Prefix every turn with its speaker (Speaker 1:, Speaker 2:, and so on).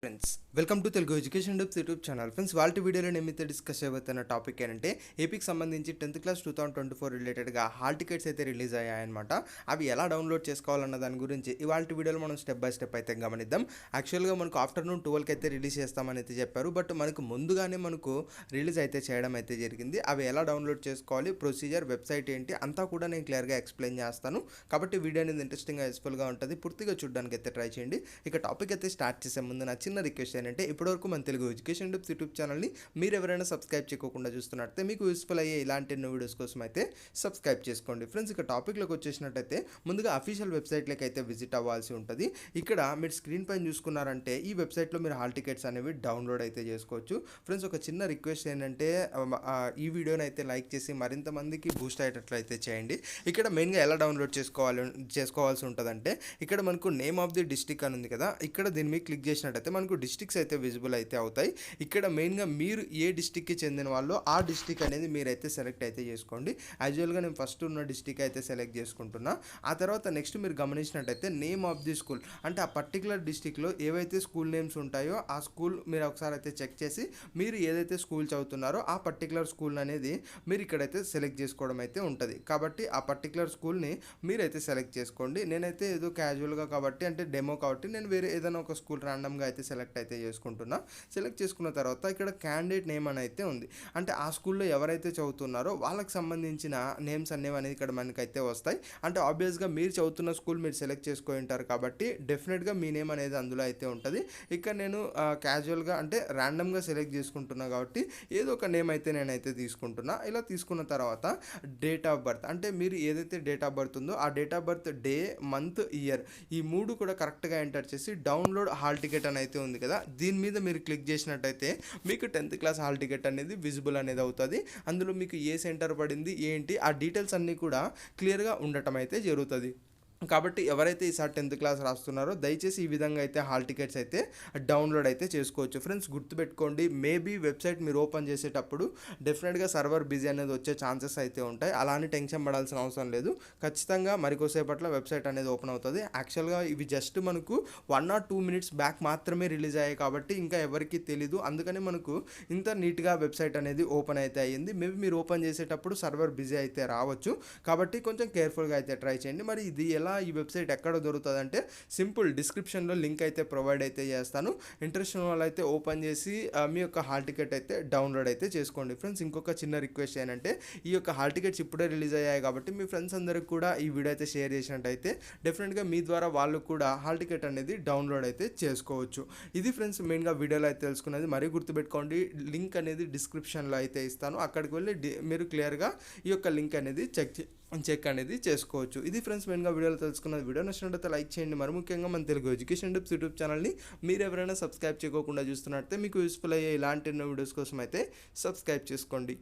Speaker 1: Friends welcome to Telugu education డెప్స్ YouTube channel. Friends వాళ్ళ వీడియోలో నేమైతే డిస్కస్ చేయబోతున్న టాపిక్ ఏంటంటే ఏపీకి సంబంధించి 10th క్లాస్ 2024 రిలేటెడ్గా హాల్ టికెట్స్ అయితే రిలీజ్ అయ్యాయన్నమాట. అవి ఎలా డౌన్లోడ్ చేసుకోవాలన్న దాని గురించి ఇవాళ వీడియోలో మనం స్టెప్ బై స్టెప్ అయితే గమనిద్దాం. యాక్చువల్గా మనకు ఆఫ్టర్నూన్ 12కి అయితే రిలీజ్ చేస్తామని అయితే చెప్పారు, బట్ మనకు ముందుగానే రిలీజ్ అయితే చేయడం అయితే జరిగింది. అవి ఎలా డౌన్లోడ్ చేసుకోవాలి, ప్రొసీజర్, వెబ్సైట్ ఏంటి అంతా కూడా నేను క్లియర్గా ఎక్స్ప్లెయిన్ చేస్తాను. కాబట్టి వీడియో అనేది ఇంట్రెస్టింగ్గా యూస్ఫుల్గా ఉంటుంది, పూర్తిగా చూడడానికి అయితే ట్రై చేయండి. ఇక టాపిక్ అయితే స్టార్ట్ చేసే ముందు నా చిన్న రిక్వెస్ట్ ఏంటంటే ఇప్పటివరకు మన తెలుగు ఎడ్యుకేషన్ డెప్స్ యూట్యూబ్ ఛానల్ని మీరు ఎవరైనా సబ్స్క్రైబ్ చేయకుండా చూస్తున్నట్లయితే మీకు యూస్ఫుల్ అయ్యే ఇలాంటి ఎన్నో వీడియోస్ కోసం అయితే సబ్స్క్రైబ్ చేసుకోండి. ఫ్రెండ్స్ ఇక టాపిక్లోకి వచ్చేసినట్టయితే ముందుగా అఫీషియల్ వెబ్సైట్లోకి అయితే విజిట్ అవ్వాల్సి ఉంటుంది. ఇక్కడ మీరు స్క్రీన్ పైన చూసుకున్నారంటే ఈ వెబ్సైట్లో మీరు హాల్ టికెట్స్ అనేవి డౌన్లోడ్ అయితే చేసుకోవచ్చు. ఫ్రెండ్స్ ఒక చిన్న రిక్వెస్ట్ ఏంటంటే ఈ వీడియోని అయితే లైక్ చేసి మరింత మందికి బూస్ట్ అయ్యేటట్లయితే చేయండి. ఇక్కడ మెయిన్గా ఎలా డౌన్లోడ్ చేసుకోవాల్సి ఉంటుందంటే ఇక్కడ మనకు నేమ్ ఆఫ్ ది డిస్ట్రిక్ట్ అని ఉంది కదా, ఇక్కడ దీని మీద క్లిక్ చేసినట్టయితే మనకు డిస్ట్రిక్ట్స్ అయితే విజిబుల్ అయితే అవుతాయి. ఇక్కడ మెయిన్గా మీరు ఏ డిస్ట్రిక్ట్కి చెందిన వాళ్ళో ఆ డిస్ట్రిక్ట్ అనేది మీరైతే సెలెక్ట్ అయితే చేసుకోండి. యాజువల్గా నేను ఫస్ట్ ఉన్న డిస్ట్రిక్ట్ అయితే సెలెక్ట్ చేసుకుంటున్నా. ఆ తర్వాత నెక్స్ట్ మీరు గమనించినట్టయితే నేమ్ ఆఫ్ ది స్కూల్ అంటే ఆ పర్టికులర్ డిస్ట్రిక్ట్లో ఏవైతే స్కూల్ నేమ్స్ ఉంటాయో ఆ స్కూల్ మీరు ఒకసారి అయితే చెక్ చేసి మీరు ఏదైతే స్కూల్ చదువుతున్నారో ఆ పర్టికులర్ స్కూల్ అనేది మీరు ఇక్కడైతే సెలెక్ట్ చేసుకోవడం అయితే ఉంటుంది. కాబట్టి ఆ పర్టికులర్ స్కూల్ని మీరైతే సెలెక్ట్ చేసుకోండి. నేనైతే ఏదో క్యాజువల్గా కాబట్టి అంటే డెమో కాబట్టి నేను వేరే ఏదైనా ఒక స్కూల్ ర్యాండమ్గా అయితే సెలెక్ట్ అయితే చేసుకుంటున్నా. సెలెక్ట్ చేసుకున్న తర్వాత ఇక్కడ క్యాండిడేట్ నేమ్ అని అయితే ఉంది, అంటే ఆ స్కూల్లో ఎవరైతే చదువుతున్నారో వాళ్ళకి సంబంధించిన నేమ్స్ అనేవి అనేది ఇక్కడ మనకైతే వస్తాయి. అంటే ఆబ్వియస్గా మీరు చదువుతున్న స్కూల్ మీరు సెలెక్ట్ చేసుకొని ఉంటారు కాబట్టి డెఫినెట్గా మీ నేమ్ అనేది అందులో అయితే ఉంటుంది. ఇక్కడ నేను క్యాజువల్గా అంటే ర్యాండమ్గా సెలెక్ట్ చేసుకుంటున్నా కాబట్టి ఏదో ఒక నేమ్ అయితే నేనైతే తీసుకుంటున్నా. ఇలా తీసుకున్న తర్వాత డేట్ ఆఫ్ బర్త్ అంటే మీరు ఏదైతే డేట్ ఆఫ్ బర్త్ ఉందో ఆ date of birth day, month, year ఈ మూడు కూడా కరెక్ట్గా ఎంటర్ చేసి డౌన్లోడ్ హాల్ టికెట్ అని అయితే ఉంది కదా, దీని మీద మీరు క్లిక్ చేసినట్టయితే మీకు 10th క్లాస్ హాల్ టికెట్ అనేది విజిబుల్ అనేది అవుతుంది. అందులో మీకు ఏ సెంటర్ పడింది ఏంటి ఆ డీటెయిల్స్ అన్నీ కూడా క్లియర్గా ఉండటం అయితే జరుగుతుంది. కాబట్టి ఎవరైతే ఈసారి 10th క్లాస్ రాస్తున్నారో దయచేసి ఈ విధంగా అయితే హాల్ టికెట్స్ అయితే డౌన్లోడ్ అయితే చేసుకోవచ్చు. ఫ్రెండ్స్ గుర్తుపెట్టుకోండి, మేబీ వెబ్సైట్ మీరు ఓపెన్ చేసేటప్పుడు డెఫినెట్గా సర్వర్ బిజీ అనేది వచ్చే ఛాన్సెస్ అయితే ఉంటాయి. అలానే టెన్షన్ పడాల్సిన అవసరం లేదు. ఖచ్చితంగా మరికొసేపట్లో వెబ్సైట్ అనేది ఓపెన్ అవుతుంది. యాక్చువల్గా ఇవి జస్ట్ మనకు 1 or 2 minutes బ్యాక్ మాత్రమే రిలీజ్ అయ్యాయి కాబట్టి ఇంకా ఎవరికి తెలీదు, అందుకని మనకు ఇంత నీట్గా వెబ్సైట్ అనేది ఓపెన్ అయితే అయ్యింది. మేబీ మీరు ఓపెన్ చేసేటప్పుడు సర్వర్ బిజీ అయితే రావచ్చు, కాబట్టి కొంచెం కేర్ఫుల్గా అయితే ట్రై చేయండి. మరి ఇది ఎలా ఈ వెబ్సైట్ ఎక్కడ దొరుకుతుంది అంటే సింపుల్ డిస్క్రిప్షన్లో లింక్ అయితే ప్రొవైడ్ అయితే చేస్తాను. ఇంట్రెస్ట్ ఉన్న వాళ్ళు అయితే ఓపెన్ చేసి మీ యొక్క హాల్ టికెట్ అయితే డౌన్లోడ్ అయితే చేసుకోండి. ఫ్రెండ్స్ ఇంకొక చిన్న రిక్వెస్ట్ ఏంటంటే ఈ యొక్క హాల్ టికెట్స్ ఇప్పుడే రిలీజ్ అయ్యాయి కాబట్టి మీ ఫ్రెండ్స్ అందరికి కూడా ఈ వీడియో అయితే షేర్ చేసినట్టయితే డెఫినెట్గా మీ ద్వారా వాళ్ళు కూడా హాల్ టికెట్ అనేది డౌన్లోడ్ అయితే చేసుకోవచ్చు. ఇది ఫ్రెండ్స్ మెయిన్గా వీడియోలో అయితే తెలుసుకున్నది. మరీ గుర్తుపెట్టుకోండి, లింక్ అనేది డిస్క్రిప్షన్లో అయితే ఇస్తాను, అక్కడికి వెళ్ళి మీరు క్లియర్గా ఈ యొక్క లింక్ అనేది చెక్ అనేది చేసుకోవచ్చు. ఇది ఫ్రెండ్స్ మెయిన్గా వీడియోలో తెలుసుకున్నది. వీడియో నచ్చినట్లయితే లైక్ చేయండి. మరి ముఖ్యంగా మన తెలుగు ఎడ్యుకేషన్ టిప్స్ యూట్యూబ్ ఛానల్ని మీరు ఎవరైనా సబ్స్క్రైబ్ చేయకుండా చూస్తున్నట్లయితే మీకు యూస్ఫుల్ అయ్యే ఇలాంటి ఎన్నో వీడియోస్ కోసం అయితే సబ్స్క్రైబ్ చేసుకోండి.